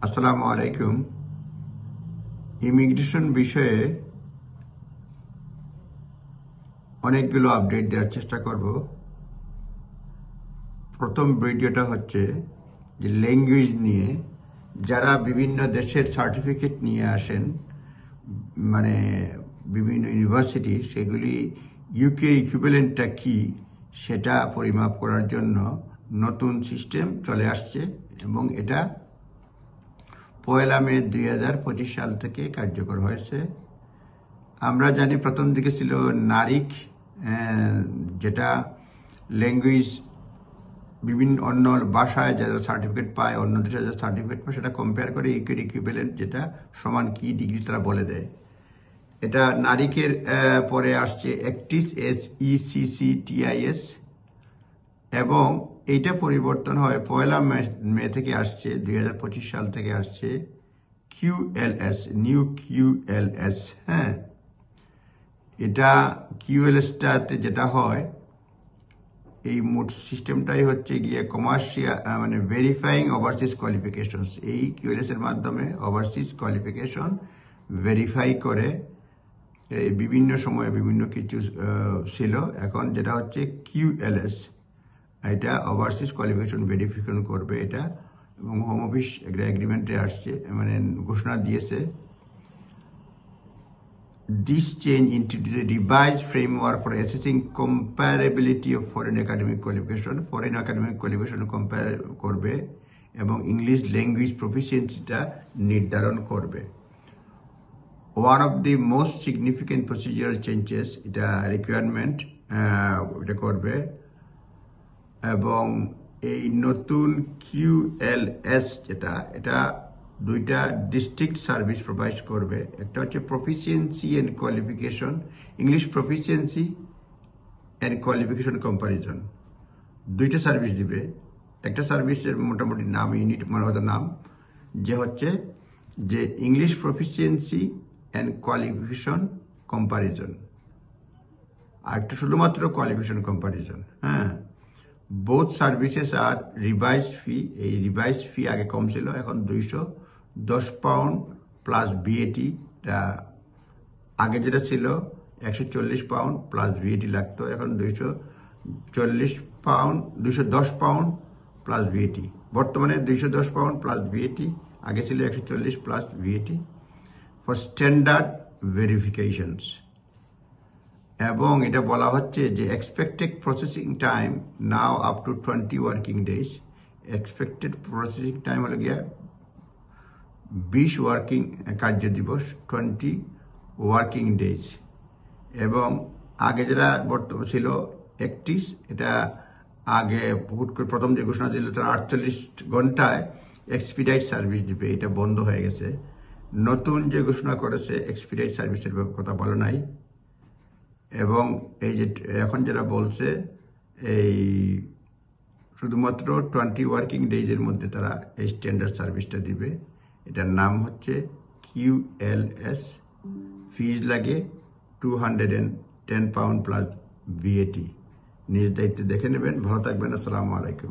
আসসালামু আলাইকুম। ইমিগ্রেশন বিষয়ে অনেকগুলো আপডেট দেওয়ার চেষ্টা করব। প্রথম ভিডিওটা হচ্ছে যে ল্যাঙ্গুয়েজ নিয়ে, যারা বিভিন্ন দেশের সার্টিফিকেট নিয়ে আসেন, মানে বিভিন্ন ইউনিভার্সিটি, সেগুলি ইউকে ইকুইভ্যালেন্টটা কি সেটা পরিমাপ করার জন্য নতুন সিস্টেম চলে আসছে এবং এটা 1 মে 2025 সাল থেকে কার্যকর হয়েছে। আমরা জানি প্রথম দিকে ছিল নারিক, যেটা ল্যাঙ্গুয়েজ বিভিন্ন অন্য ভাষায় যারা সার্টিফিকেট পায়, অন্য দেশে যারা সার্টিফিকেট পায়, সেটা কম্পেয়ার করে ইউকের ইকুইভ্যালেন্ট যেটা সমান কি ডিগ্রি তারা বলে দেয়। এটা নারিকের পরে আসছে একটিস, SECCTIS, এবং এইটা পরিবর্তন হয় 1 মে থেকে আসছে, 2025 সাল থেকে আসছে QLS, নিউ QLS। হ্যাঁ, এটা QLSটাতে যেটা হয়, এই মোট সিস্টেমটাই হচ্ছে গিয়ে কমার্শিয়াল, মানে ভেরিফাইং ওভারসিজ কোয়ালিফিকেশনস। এই QLS এর মাধ্যমে ওভারসিজ কোয়ালিফিকেশন ভেরিফাই করে। বিভিন্ন সময়ে বিভিন্ন কিছু ছিল, এখন যেটা হচ্ছে QLS, এটা ওভারসিজ কোয়ালিফিকেশন ভেরিফিকেশন করবে এটা, এবং হোম অফিস একটা এগ্রিমেন্টে আসছে, মানে ঘোষণা দিয়েছে। This change introduces a revised framework for assessing comparability of foreign academic qualification. Foreign academic qualification compare করবে এবং ইংলিশ ল্যাঙ্গুয়েজ প্রফিসিয়েন্সিটা নির্ধারণ করবে। One of the most significant procedural changes, এটা রিকোয়ারমেন্ট এটা করবে, এবং এই নতুন QLS যেটা, এটা দুইটা ডিস্ট্রিক্ট সার্ভিস প্রোভাইড করবে। একটা হচ্ছে proficiency and qualification, English proficiency and qualification comparison, দুইটা সার্ভিস দিবে। একটা সার্ভিসের মোটামুটি নাম, ইউনিট মানবতার নাম, যে হচ্ছে যে English proficiency and qualification comparison, আর একটা শুধুমাত্র কোয়ালিফিকেশন কম্পারিজন। হ্যাঁ, বোথ সার্ভিসেস আর রিভাইজ ফি। এই রিভাইজ ফি আগে কম ছিল, এখন 210 পাউন্ড প্লাস বিএটি। আগে যেটা ছিল 140 পাউন্ড প্লাস বিএটি লাগতো, এখন 210 পাউন্ড প্লাস বিএটি। বর্তমানে 210 পাউন্ড প্লাস বিএটি, আগে ছিল 140 প্লাস বিএটি ফর স্ট্যান্ডার্ড ভেরিফিকেশনস। এবং এটা বলা হচ্ছে যে expected processing time now up to 20 working days. Expected processing time হলো গিয়া 20 ওয়ার্কিং কার্য দিবস, 20 ওয়ার্কিং ডেজ। এবং আগে যেটা বর্তমান ছিল 31, এটা আগে হুট করে প্রথম যে ঘোষণা ছিল তারা 48 ঘন্টায় এক্সপিডাইট সার্ভিস দিবে, এটা বন্ধ হয়ে গেছে। নতুন যে ঘোষণা করেছে এক্সপিডাইট সার্ভিসের কথা বলা নাই। এবং এই যে এখন যেটা বলছে, এই শুধুমাত্র 20 ওয়ার্কিং ডেজের মধ্যে তারা এই স্ট্যান্ডার্ড সার্ভিসটা দিবে। এটার নাম হচ্ছে QLS। ফিজ লাগে 210 পাউন্ড প্লাস বিএটি। নিজ দায়িত্বে দেখে নেবেন। ভালো থাকবেন। আসসালামু আলাইকুম।